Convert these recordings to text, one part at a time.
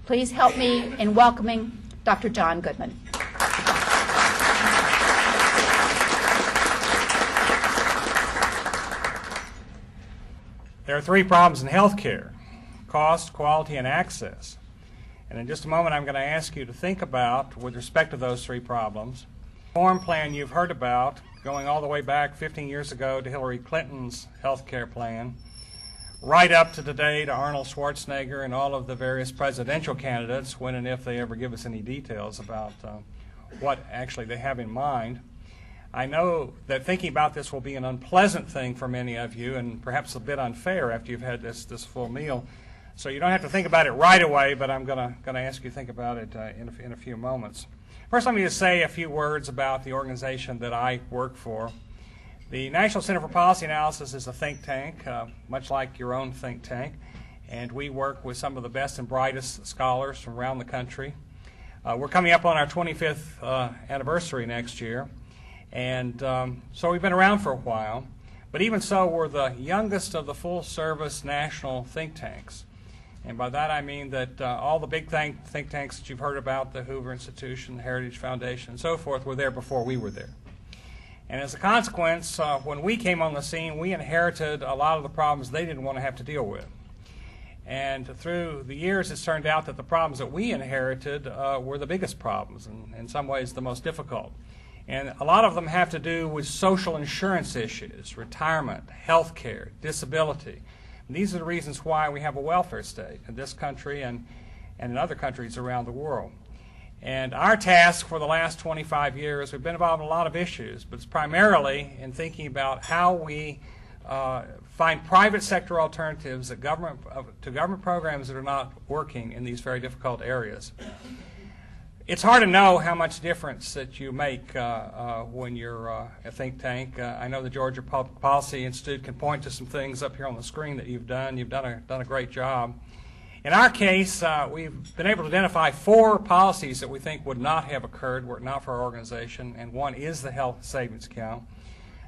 Please help me in welcoming Dr. John Goodman. There are three problems in health care: cost, quality, and access. And in just a moment, I'm going to ask you to think about, with respect to those three problems, the reform plan you've heard about, going all the way back 15 years ago to Hillary Clinton's health care plan, right up to today to Arnold Schwarzenegger and all of the various presidential candidates, when and if they ever give us any details about what actually they have in mind. I know that thinking about this will be an unpleasant thing for many of you, and perhaps a bit unfair after you've had this full meal. So you don't have to think about it right away, but I'm going to ask you to think about it in a few moments. First, let me just say a few words about the organization that I work for. The National Center for Policy Analysis is a think tank, much like your own think tank, and we work with some of the best and brightest scholars from around the country. We're coming up on our 25th anniversary next year. And so we've been around for a while, but even so, we're the youngest of the full-service national think tanks. And by that I mean that all the big think tanks that you've heard about, the Hoover Institution, the Heritage Foundation, and so forth, were there before we were there. And as a consequence, when we came on the scene, we inherited a lot of the problems they didn't want to have to deal with. And through the years, it's turned out that the problems that we inherited were the biggest problems, and in some ways the most difficult. And a lot of them have to do with social insurance issues, retirement, health care, disability. And these are the reasons why we have a welfare state in this country and in other countries around the world. And our task for the last 25 years, we've been involved in a lot of issues, but it's primarily in thinking about how we find private sector alternatives to government programs that are not working in these very difficult areas. It's hard to know how much difference that you make when you're a think tank. I know the Georgia Public Policy Institute can point to some things up here on the screen that you've done. You've done a great job. In our case, we've been able to identify 4 policies that we think would not have occurred were it not for our organization, and one is the health savings account.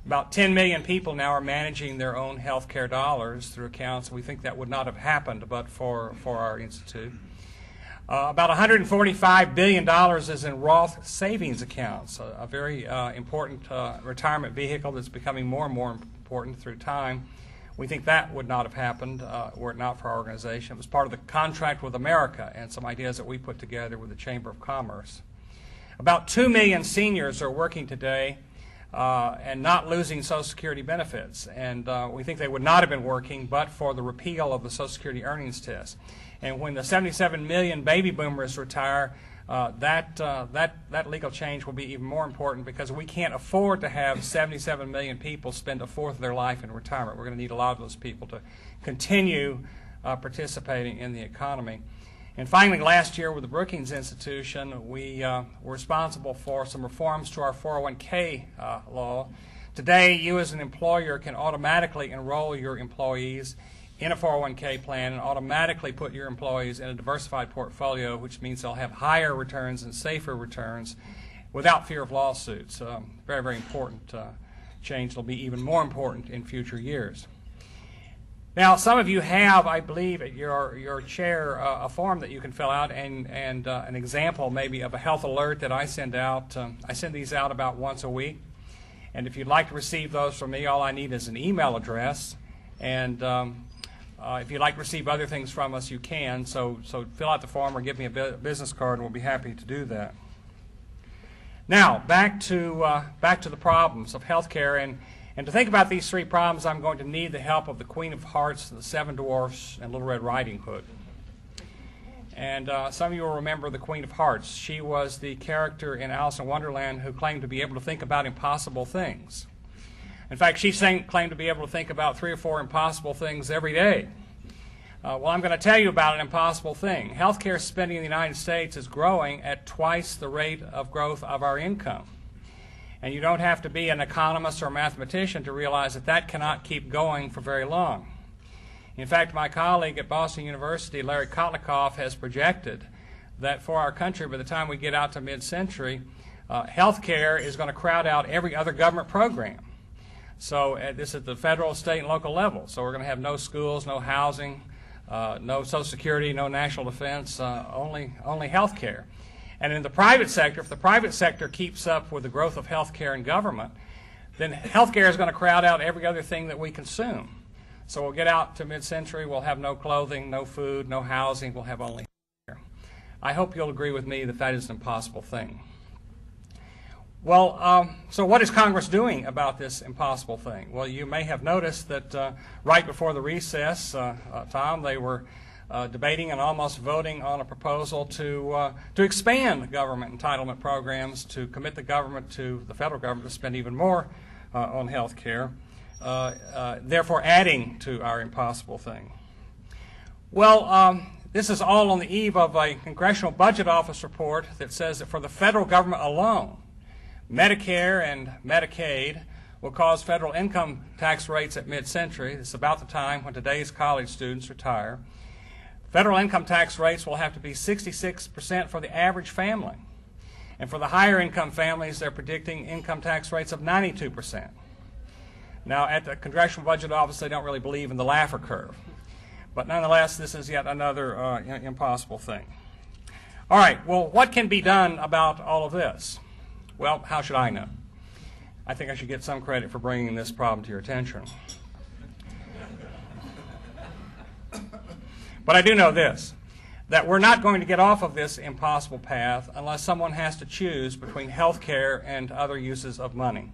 About 10 million people now are managing their own health care dollars through accounts. We think that would not have happened but for our institute. About $145 billion is in Roth savings accounts, a very important retirement vehicle that's becoming more and more important through time. We think that would not have happened were it not for our organization. It was part of the contract with America and some ideas that we put together with the Chamber of Commerce. About 2 million seniors are working today and not losing Social Security benefits. And we think they would not have been working but for the repeal of the Social Security earnings test. And when the 77 million baby boomers retire, that legal change will be even more important, because we can't afford to have 77 million people spend a fourth of their life in retirement. We're going to need a lot of those people to continue participating in the economy. And finally, last year with the Brookings Institution, we were responsible for some reforms to our 401k law. Today, you as an employer can automatically enroll your employees in a 401k plan and automatically put your employees in a diversified portfolio, which means they'll have higher returns and safer returns without fear of lawsuits. Very, very important change. It'll be even more important in future years. Now, some of you have, I believe, at your chair a form that you can fill out and an example maybe of a health alert that I send out. I send these out about once a week. And if you'd like to receive those from me, all I need is an email address. And if you'd like to receive other things from us, you can. So fill out the form or give me a business card, and we'll be happy to do that. Now, back to the problems of healthcare. And to think about these 3 problems, I'm going to need the help of the Queen of Hearts, the 7 Dwarfs, and Little Red Riding Hood. And some of you will remember the Queen of Hearts. She was the character in Alice in Wonderland who claimed to be able to think about impossible things. In fact, she claimed to be able to think about 3 or 4 impossible things every day. Well, I'm going to tell you about an impossible thing. Healthcare spending in the United States is growing at twice the rate of growth of our income. And you don't have to be an economist or a mathematician to realize that that cannot keep going for very long. In fact, my colleague at Boston University, Larry Kotlikoff, has projected that for our country, by the time we get out to mid-century, healthcare is going to crowd out every other government program. So this is at the federal, state, and local level. So we're going to have no schools, no housing, no Social Security, no national defense, only health care. And in the private sector, if the private sector keeps up with the growth of health care and government, then health care is going to crowd out every other thing that we consume. So we'll get out to mid-century, we'll have no clothing, no food, no housing, we'll have only health care. I hope you'll agree with me that that is an impossible thing. Well, so what is Congress doing about this impossible thing? Well, you may have noticed that right before the recess, Tom, they were debating and almost voting on a proposal to expand government entitlement programs, to commit the government, to the federal government, to spend even more on health care, therefore adding to our impossible thing. Well, this is all on the eve of a Congressional Budget Office report that says that for the federal government alone, Medicare and Medicaid will cause federal income tax rates at mid-century. It's about the time when today's college students retire. Federal income tax rates will have to be 66% for the average family. And for the higher income families, they're predicting income tax rates of 92%. Now, at the Congressional Budget Office, they don't really believe in the Laffer curve. But nonetheless, this is yet another impossible thing. All right, well, what can be done about all of this? Well, how should I know? I think I should get some credit for bringing this problem to your attention. But I do know this, that we're not going to get off of this impossible path unless someone has to choose between health care and other uses of money.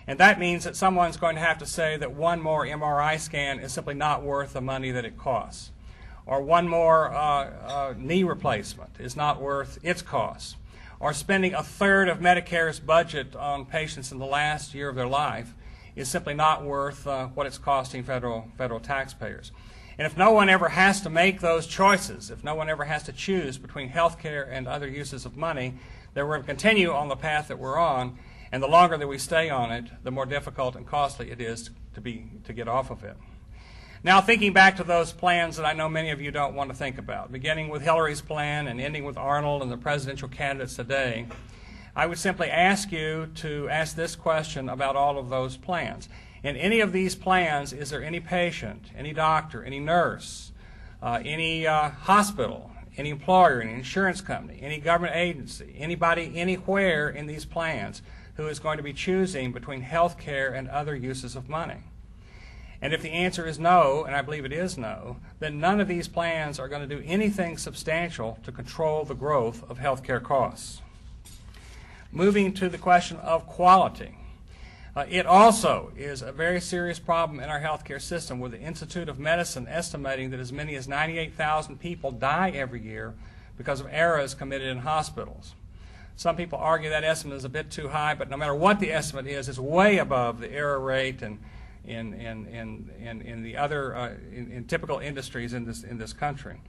And that means that someone's going to have to say that one more MRI scan is simply not worth the money that it costs, or one more knee replacement is not worth its cost, or spending a third of Medicare's budget on patients in the last year of their life is simply not worth what it's costing federal taxpayers. And if no one ever has to make those choices, if no one ever has to choose between health care and other uses of money, then we're going to continue on the path that we're on, and the longer that we stay on it, the more difficult and costly it is to get off of it. Now, thinking back to those plans that I know many of you don't want to think about, beginning with Hillary's plan and ending with Arnold and the presidential candidates today, I would simply ask you to ask this question about all of those plans. In any of these plans, is there any patient, any doctor, any nurse, any hospital, any employer, any insurance company, any government agency, anybody anywhere in these plans who is going to be choosing between health care and other uses of money? And if the answer is no, and I believe it is no, then none of these plans are going to do anything substantial to control the growth of health care costs. Moving to the question of quality. It also is a very serious problem in our healthcare system, with the Institute of Medicine estimating that as many as 98,000 people die every year because of errors committed in hospitals. Some people argue that estimate is a bit too high, but no matter what the estimate is, it's way above the error rate and in the other in typical industries in this country.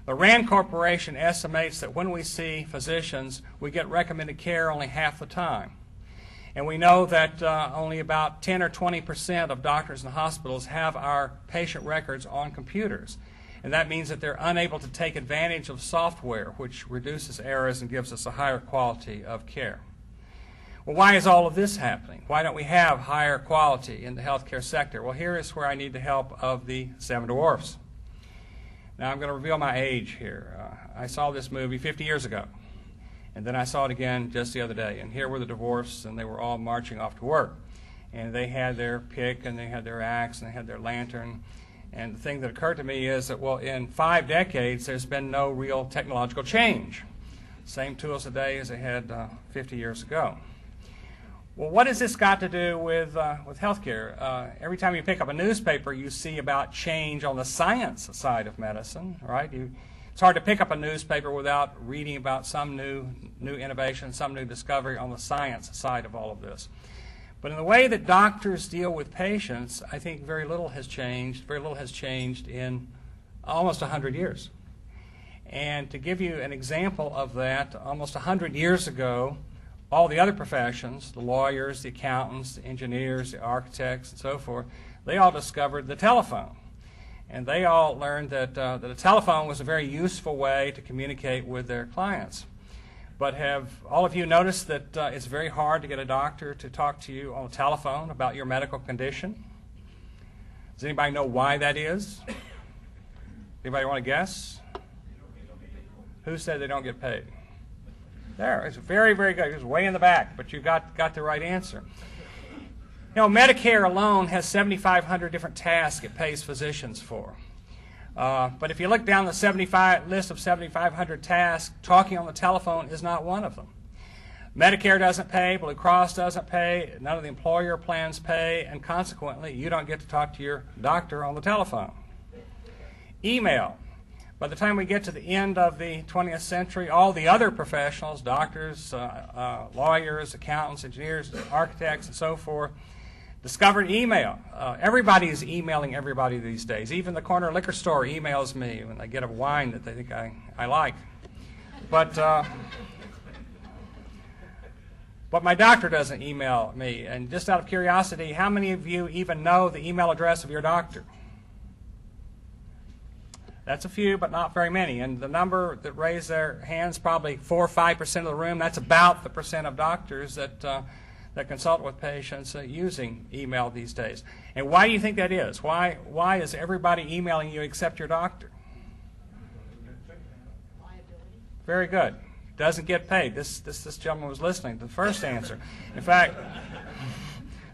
The RAND Corporation estimates that when we see physicians, we get recommended care only half the time. And we know that only about 10 or 20% of doctors and hospitals have our patient records on computers. And that means that they're unable to take advantage of software, which reduces errors and gives us a higher quality of care. Well, why is all of this happening? Why don't we have higher quality in the healthcare sector? Well, here is where I need the help of the 7 Dwarfs. Now, I'm going to reveal my age here. I saw this movie 50 years ago, and then I saw it again just the other day. And here were the Dwarfs, and they were all marching off to work. And they had their pick, and they had their axe, and they had their lantern. And the thing that occurred to me is that, well, in 5 decades, there's been no real technological change. Same tools today as they had 50 years ago. Well, what has this got to do with healthcare? Every time you pick up a newspaper, you see about change on the science side of medicine, right? It's hard to pick up a newspaper without reading about some new innovation, some new discovery on the science side of all of this. But in the way that doctors deal with patients, I think very little has changed. Very little has changed in almost 100 years. And to give you an example of that, almost 100 years ago, all the other professions, the lawyers, the accountants, the engineers, the architects, and so forth, they all discovered the telephone. And they all learned that a telephone was a very useful way to communicate with their clients. But have all of you noticed that it's very hard to get a doctor to talk to you on the telephone about your medical condition? Does anybody know why that is? Anybody want to guess? Who said they don't get paid? There, it's very, very good. It was way in the back, but you got the right answer. You know, Medicare alone has 7,500 different tasks it pays physicians for. But if you look down the list of 7,500 tasks, talking on the telephone is not one of them. Medicare doesn't pay, Blue Cross doesn't pay, none of the employer plans pay, and consequently, you don't get to talk to your doctor on the telephone. Email. By the time we get to the end of the 20th century, all the other professionals, doctors, lawyers, accountants, engineers, architects, and so forth, discovered email. Everybody is emailing everybody these days. Even the corner liquor store emails me when they get a wine that they think I like. But my doctor doesn't email me. And just out of curiosity, how many of you even know the email address of your doctor? That's a few, but not very many. And the number that raised their hands, probably 4 or 5% of the room, that's about the percent of doctors that consult with patients using email these days. And why do you think that is? Why is everybody emailing you except your doctor? Very good. Doesn't get paid. This gentleman was listening to the first answer. In fact,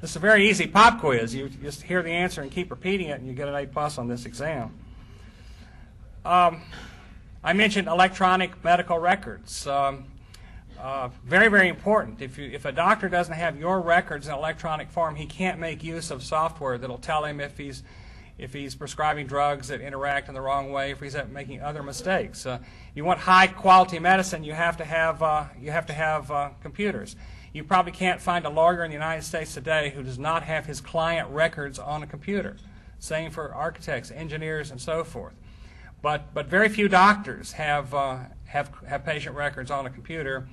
this is a very easy pop quiz. You just hear the answer and keep repeating it, and you get an A+ on this exam. I mentioned electronic medical records. Very, very important. If a doctor doesn't have your records in electronic form, he can't make use of software that'll tell him if he's prescribing drugs that interact in the wrong way, if he's making other mistakes. You want high quality medicine, you have to have computers. You probably can't find a lawyer in the United States today who does not have his client records on a computer. Same for architects, engineers, and so forth. But very few doctors have patient records on a computer,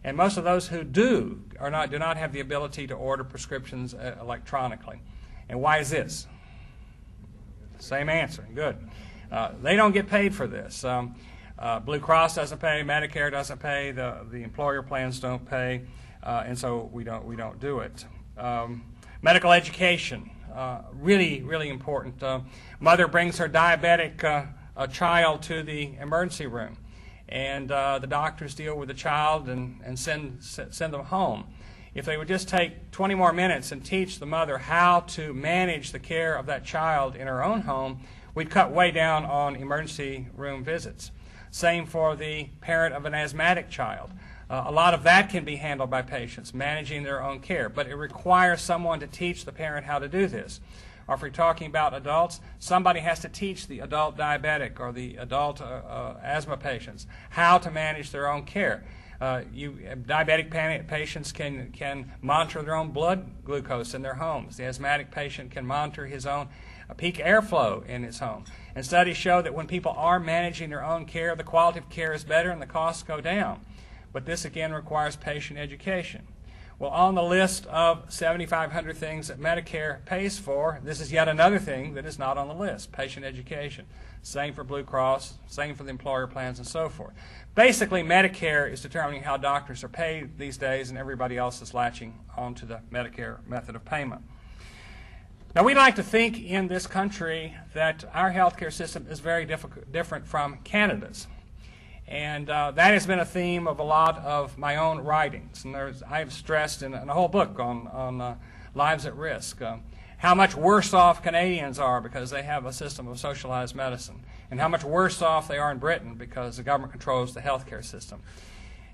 and most of those who do not have the ability to order prescriptions electronically. And why is this? Same answer. Good. They don't get paid for this. Blue Cross doesn't pay. Medicare doesn't pay. The employer plans don't pay, and so we don't do it. Medical education, really, really important. Mother brings her diabetic a child to the emergency room, and the doctors deal with the child and send them home. If they would just take 20 more minutes and teach the mother how to manage the care of that child in her own home, we'd cut way down on emergency room visits. Same for the parent of an asthmatic child. A lot of that can be handled by patients, managing their own care, but it requires someone to teach the parent how to do this. Or if we're talking about adults, somebody has to teach the adult diabetic or the adult asthma patients how to manage their own care. Diabetic patients can monitor their own blood glucose in their homes. The asthmatic patient can monitor his own peak airflow in his home. And studies show that when people are managing their own care, the quality of care is better and the costs go down. But this again requires patient education. Well, on the list of 7,500 things that Medicare pays for, this is yet another thing that is not on the list, patient education. Same for Blue Cross, same for the employer plans, and so forth. Basically, Medicare is determining how doctors are paid these days, and everybody else is latching onto the Medicare method of payment. Now, we like to think in this country that our healthcare system is very different from Canada's. And that has been a theme of a lot of my own writings. And I've stressed in a whole book on lives at risk how much worse off Canadians are because they have a system of socialized medicine, and how much worse off they are in Britain because the government controls the healthcare system.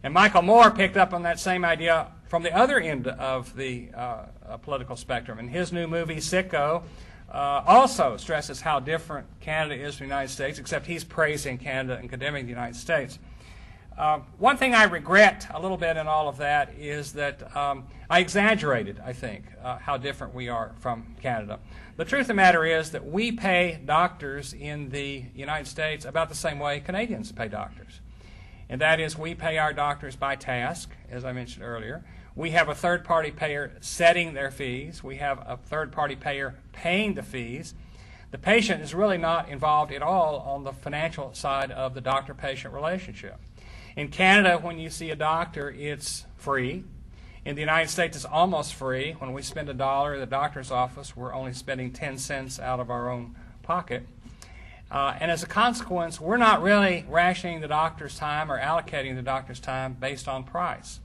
And Michael Moore picked up on that same idea from the other end of the political spectrum. In his new movie, Sicko, also stresses how different Canada is from the United States, except he's praising Canada and condemning the United States. One thing I regret a little bit in all of that is that I exaggerated, I think, how different we are from Canada. The truth of the matter is that we pay doctors in the United States about the same way Canadians pay doctors. And that is, we pay our doctors by task, as I mentioned earlier. We have a third-party payer setting their fees. We have a third-party payer paying the fees. The patient is really not involved at all on the financial side of the doctor-patient relationship. In Canada, when you see a doctor, it's free. In the United States, it's almost free. When we spend $1 at the doctor's office, we're only spending 10 cents out of our own pocket. And as a consequence, we're not really rationing the doctor's time or allocating the doctor's time based on price.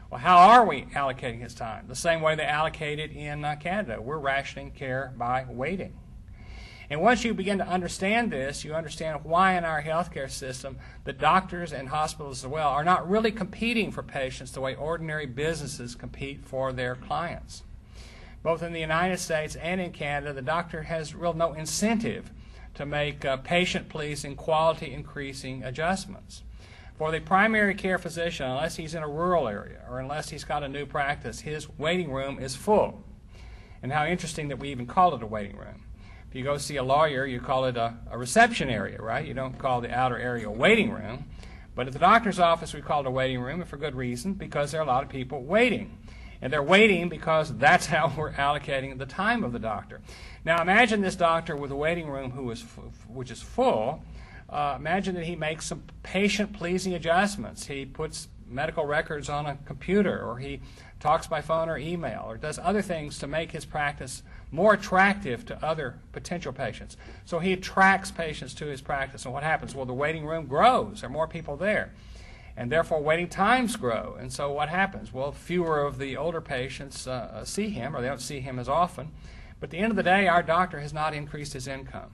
Well, how are we allocating his time? The same way they allocate it in Canada. We're rationing care by waiting. And once you begin to understand this, you understand why in our healthcare system the doctors and hospitals as well are not really competing for patients the way ordinary businesses compete for their clients. Both in the United States and in Canada, the doctor has real no incentive to make patient-pleasing, quality-increasing adjustments. For the primary care physician, unless he's in a rural area or unless he's got a new practice, his waiting room is full. And how interesting that we even call it a waiting room. If you go see a lawyer, you call it a reception area, right? You don't call the outer area a waiting room. But at the doctor's office, we call it a waiting room, and for good reason, because there are a lot of people waiting. And they're waiting because that's how we're allocating the time of the doctor. Now imagine this doctor with a waiting room which is full. Imagine that he makes some patient-pleasing adjustments. He puts medical records on a computer, or he talks by phone or email, or does other things to make his practice more attractive to other potential patients. So he attracts patients to his practice. And what happens? Well, the waiting room grows. There are more people there. And therefore, waiting times grow. And so what happens? Well, fewer of the older patients see him, or they don't see him as often. But at the end of the day, our doctor has not increased his income.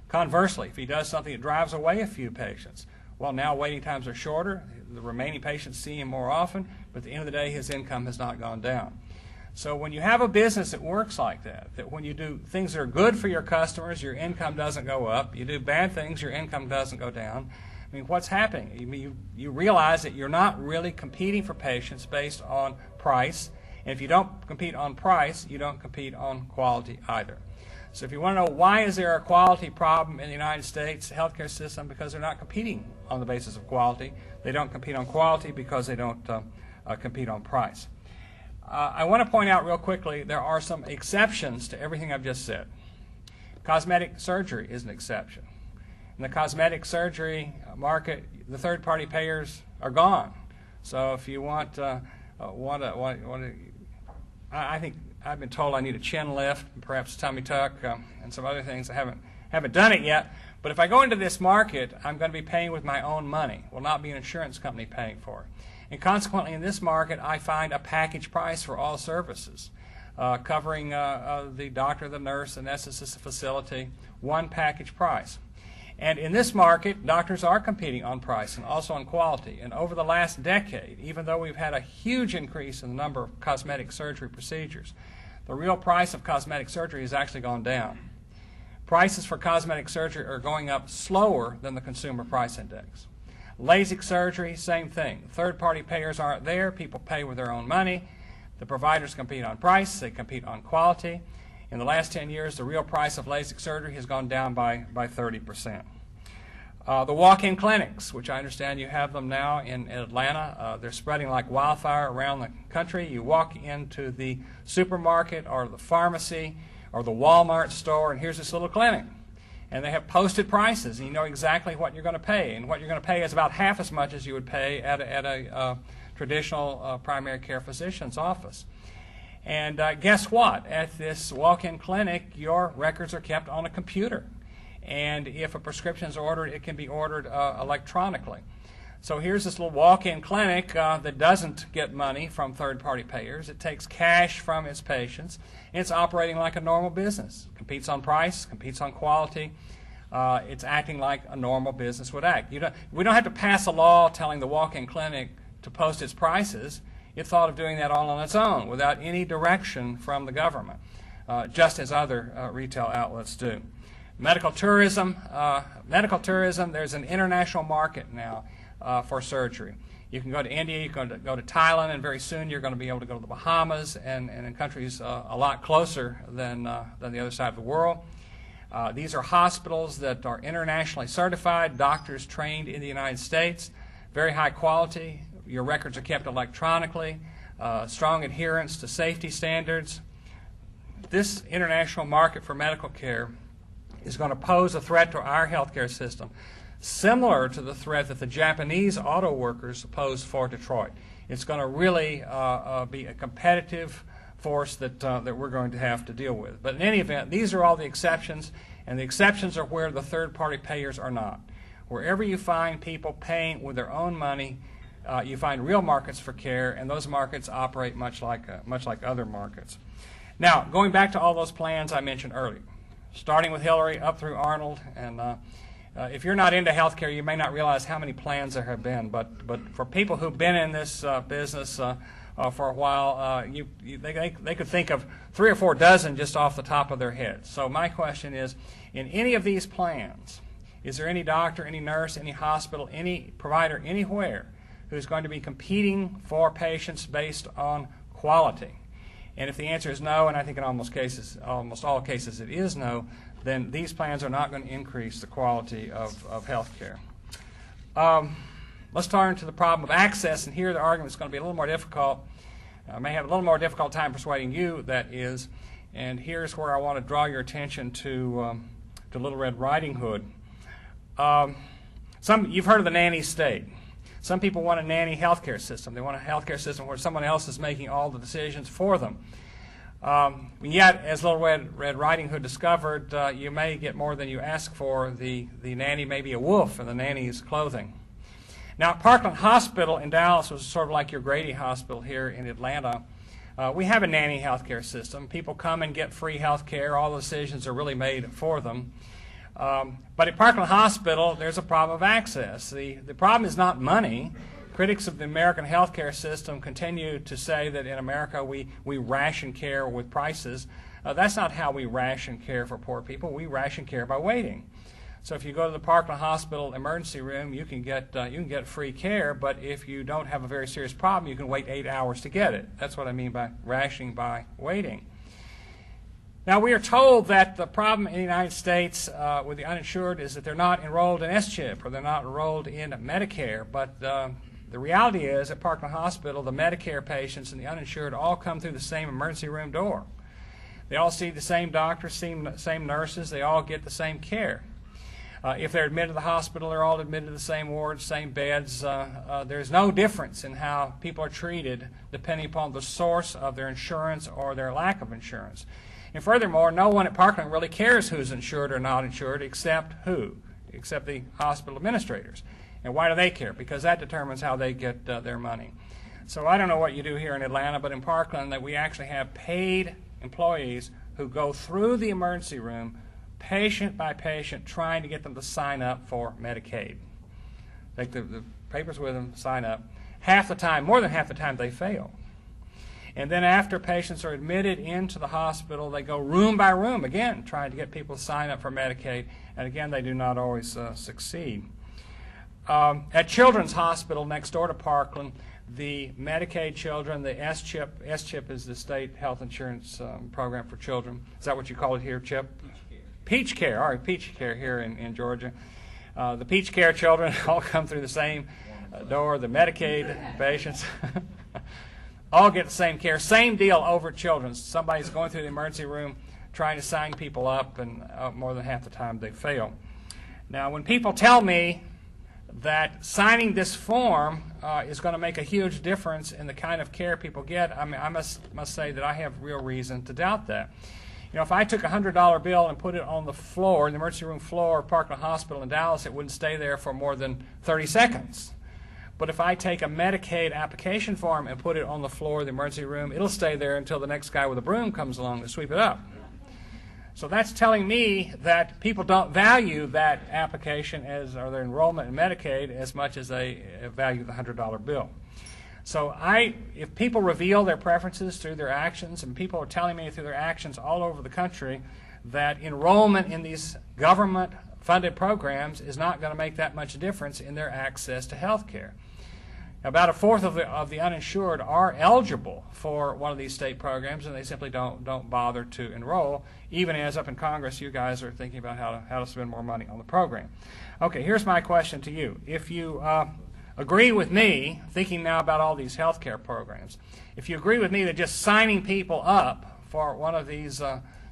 Conversely, if he does something that drives away a few patients, well, now waiting times are shorter. The remaining patients see him more often. But at the end of the day, his income has not gone down. So when you have a business that works like that when you do things that are good for your customers, your income doesn't go up. You do bad things, your income doesn't go down. I mean, what's happening? You realize that you're not really competing for patients based on price. And if you don't compete on price, you don't compete on quality either. So if you want to know why is there a quality problem in the United States healthcare system, because they're not competing on the basis of quality. They don't compete on quality because they don't compete on price. I want to point out real quickly there are some exceptions to everything I've just said. Cosmetic surgery is an exception. In the cosmetic surgery market, the third-party payers are gone. So if you I think I've been told I need a chin lift, perhaps tummy tuck, and some other things. I haven't done it yet. But if I go into this market, I'm going to be paying with my own money. Will not be an insurance company paying for it. And consequently, in this market, I find a package price for all services, covering the doctor, the nurse, the anesthetist facility, one package price. And in this market, doctors are competing on price and also on quality. And over the last decade, even though we've had a huge increase in the number of cosmetic surgery procedures, the real price of cosmetic surgery has actually gone down. Prices for cosmetic surgery are going up slower than the Consumer Price Index. LASIK surgery, same thing. Third-party payers aren't there. People pay with their own money. The providers compete on price. They compete on quality. In the last 10 years, the real price of LASIK surgery has gone down by 30%. The walk-in clinics, which I understand you have them now in Atlanta, they're spreading like wildfire around the country. You walk into the supermarket or the pharmacy or the Walmart store, and here's this little clinic. And they have posted prices, and you know exactly what you're going to pay. And what you're going to pay is about half as much as you would pay at a traditional primary care physician's office. And guess what? At this walk-in clinic, your records are kept on a computer. And if a prescription is ordered, it can be ordered electronically. So here's this little walk-in clinic that doesn't get money from third-party payers. It takes cash from its patients. And it's operating like a normal business. Competes on price, competes on quality. It's acting like a normal business would act. We don't have to pass a law telling the walk-in clinic to post its prices. It thought of doing that all on its own without any direction from the government, just as other retail outlets do. Medical tourism, there's an international market now for surgery. You can go to India, you can go to Thailand, and very soon you're going to be able to go to the Bahamas and in countries a lot closer than the other side of the world. These are hospitals that are internationally certified, doctors trained in the United States, very high quality. Your records are kept electronically, strong adherence to safety standards. This international market for medical care is going to pose a threat to our healthcare system, similar to the threat that the Japanese auto workers posed for Detroit. It's going to really be a competitive force that we're going to have to deal with. But in any event, these are all the exceptions, and the exceptions are where the third-party payers are not. Wherever you find people paying with their own money, you find real markets for care, and those markets operate much like other markets. Now, going back to all those plans I mentioned earlier, starting with Hillary up through Arnold, and if you're not into healthcare, you may not realize how many plans there have been. But for people who've been in this business for a while, they could think of 3 or 4 dozen just off the top of their heads. So my question is, in any of these plans, is there any doctor, any nurse, any hospital, any provider anywhere who's going to be competing for patients based on quality? And if the answer is no, and I think in almost all cases it is no, then these plans are not going to increase the quality of health care. Let's turn to the problem of access, and here the argument is going to be a little more difficult. I may have a little more difficult time persuading you, that is, and here's where I want to draw your attention to Little Red Riding Hood. You've heard of the nanny state. Some people want a nanny healthcare system. They want a healthcare system where someone else is making all the decisions for them. Yet, as Little Red Riding Hood discovered, you may get more than you ask for. The nanny may be a wolf in the nanny's clothing. Now, Parkland Hospital in Dallas was sort of like your Grady Hospital here in Atlanta. We have a nanny healthcare system. People come and get free health care. All the decisions are really made for them. But at Parkland Hospital, there's a problem of access. The problem is not money. Critics of the American healthcare system continue to say that in America we ration care with prices. That's not how we ration care for poor people. We ration care by waiting. So if you go to the Parkland Hospital emergency room, you can get free care, but if you don't have a very serious problem, you can wait 8 hours to get it. That's what I mean by rationing by waiting. Now, we are told that the problem in the United States with the uninsured is that they're not enrolled in SCHIP or they're not enrolled in Medicare. But the reality is at Parkland Hospital, the Medicare patients and the uninsured all come through the same emergency room door. They all see the same doctors, same nurses. They all get the same care. If they're admitted to the hospital, they're all admitted to the same wards, same beds. There's no difference in how people are treated depending upon the source of their insurance or their lack of insurance. And furthermore, no one at Parkland really cares who's insured or not insured except who? Except the hospital administrators. And why do they care? Because that determines how they get their money. So I don't know what you do here in Atlanta, but in Parkland that we actually have paid employees who go through the emergency room patient by patient trying to get them to sign up for Medicaid. Take the papers with them, sign up. Half the time, more than half the time, they fail. And then after patients are admitted into the hospital, they go room by room, again, trying to get people to sign up for Medicaid. And again, they do not always succeed. At Children's Hospital next door to Parkland, the Medicaid children, the SCHIP is the state health insurance program for children. Is that what you call it here, Chip? Peach Care. All right, Peach Care here in Georgia. The Peach Care children all come through the same door. The Medicaid patients all get the same care. Same deal over at Children's. Somebody's going through the emergency room trying to sign people up, and more than half the time they fail. Now, when people tell me that signing this form is going to make a huge difference in the kind of care people get, I mean, I must say that I have real reason to doubt that. You know, if I took a $100 bill and put it on the floor, in the emergency room floor of Parkland Hospital in Dallas, it wouldn't stay there for more than 30 seconds. But if I take a Medicaid application form and put it on the floor of the emergency room, it'll stay there until the next guy with a broom comes along to sweep it up. So that's telling me that people don't value that application or their enrollment in Medicaid as much as they value the $100 bill. So if people reveal their preferences through their actions, and people are telling me through their actions all over the country that enrollment in these government-funded programs is not going to make that much difference in their access to health care. About a fourth of the uninsured are eligible for one of these state programs, and they simply don't bother to enroll, even as up in Congress you guys are thinking about how to spend more money on the program. Okay, here's my question to you. If you agree with me, thinking now about all these health care programs, if you agree with me that just signing people up for one of these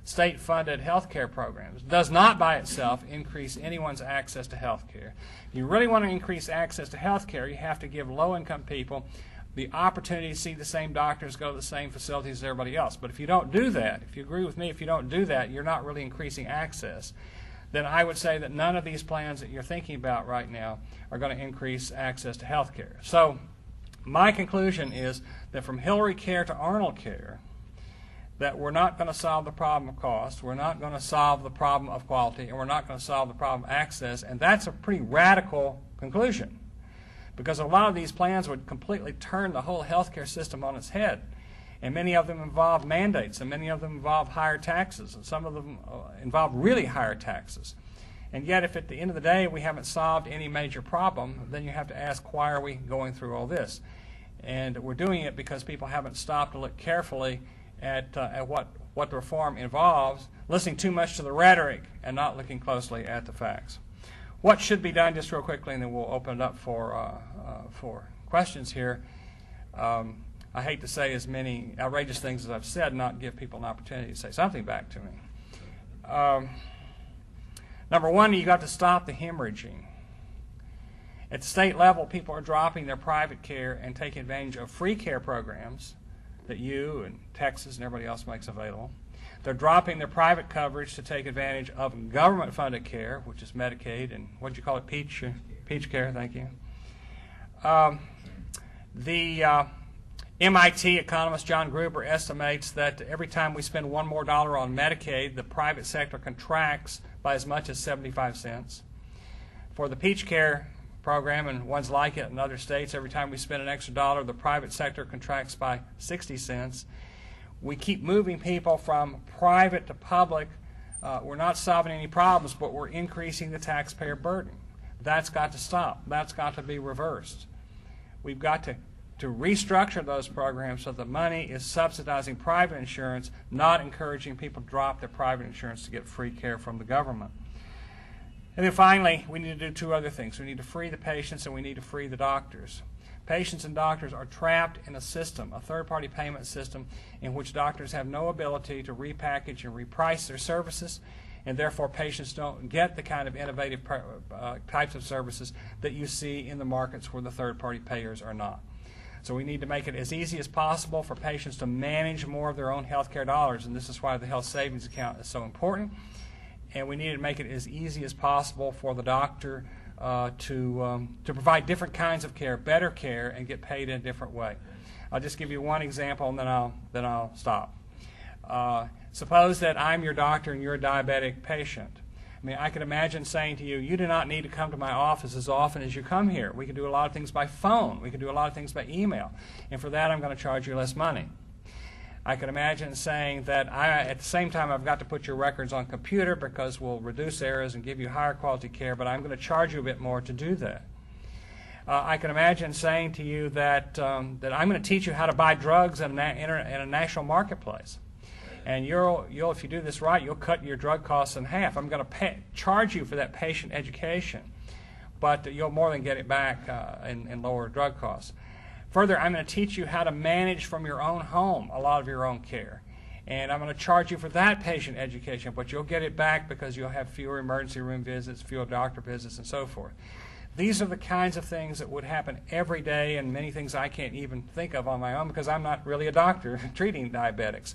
state-funded health care programs does not by itself increase anyone's access to health care. If you really want to increase access to health care, you have to give low-income people the opportunity to see the same doctors, go to the same facilities as everybody else. But if you don't do that, if you agree with me, if you don't do that, you're not really increasing access. Then I would say that none of these plans that you're thinking about right now are going to increase access to health care. So my conclusion is that from Hillary Care to Arnold Care, that we're not going to solve the problem of cost, we're not going to solve the problem of quality, and we're not going to solve the problem of access, and that's a pretty radical conclusion, because a lot of these plans would completely turn the whole healthcare system on its head, and many of them involve mandates, and many of them involve higher taxes, and some of them involve really higher taxes. And yet, if at the end of the day we haven't solved any major problem, then you have to ask, why are we going through all this? And we're doing it because people haven't stopped to look carefully at what the reform involves, listening too much to the rhetoric and not looking closely at the facts. What should be done, just real quickly, and then we'll open it up for questions here. I hate to say as many outrageous things as I've said and not give people an opportunity to say something back to me. Number one, you've got to stop the hemorrhaging. At the state level, people are dropping their private care and taking advantage of free care programs that you and Texas and everybody else makes available. They're dropping their private coverage to take advantage of government-funded care, which is Medicaid and what do you call it, Peach Care, thank you. The MIT economist John Gruber estimates that every time we spend $1 more on Medicaid, the private sector contracts by as much as 75 cents. For the Peach Care program and ones like it in other states, every time we spend an extra dollar, the private sector contracts by 60 cents. We keep moving people from private to public. We're not solving any problems, but we're increasing the taxpayer burden. That's got to stop. That's got to be reversed. We've got to restructure those programs so the money is subsidizing private insurance, not encouraging people to drop their private insurance to get free care from the government. And then finally, we need to do two other things. We need to free the patients and we need to free the doctors. Patients and doctors are trapped in a system, a third-party payment system, in which doctors have no ability to repackage and reprice their services, and therefore patients don't get the kind of innovative types of services that you see in the markets where the third-party payers are not. So we need to make it as easy as possible for patients to manage more of their own health care dollars, and this is why the health savings account is so important. And we need to make it as easy as possible for the doctor to provide different kinds of care, better care, and get paid in a different way. I'll just give you one example, and then I'll stop. Suppose that I'm your doctor and you're a diabetic patient. I mean, I could imagine saying to you, you do not need to come to my office as often as you come here. We can do a lot of things by phone. We can do a lot of things by email. And for that, I'm going to charge you less money. I could imagine saying that at the same time I've got to put your records on computer because we'll reduce errors and give you higher quality care, but I'm going to charge you a bit more to do that. I can imagine saying to you that I'm going to teach you how to buy drugs in a national marketplace. And if you do this right, you'll cut your drug costs in half. I'm going to charge you for that patient education, but you'll more than get it back in lower drug costs. Further, I'm going to teach you how to manage from your own home a lot of your own care. And I'm going to charge you for that patient education, but you'll get it back because you'll have fewer emergency room visits, fewer doctor visits, and so forth. These are the kinds of things that would happen every day, and many things I can't even think of on my own because I'm not really a doctor treating diabetics.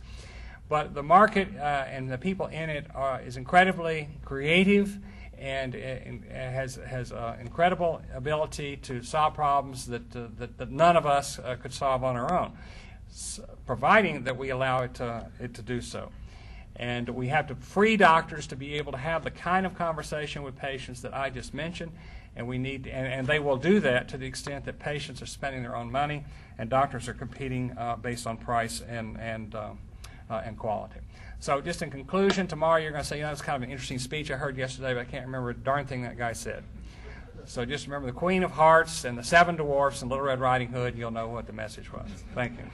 But the market and the people in it is incredibly creative and has incredible ability to solve problems that none of us could solve on our own, providing that we allow it to do so. And we have to free doctors to be able to have the kind of conversation with patients that I just mentioned, and and they will do that to the extent that patients are spending their own money and doctors are competing based on price and quality. So just in conclusion, tomorrow you're going to say, that's kind of an interesting speech I heard yesterday, but I can't remember a darn thing that guy said. So just remember the Queen of Hearts and the 7 Dwarfs and Little Red Riding Hood, and you'll know what the message was. Thank you.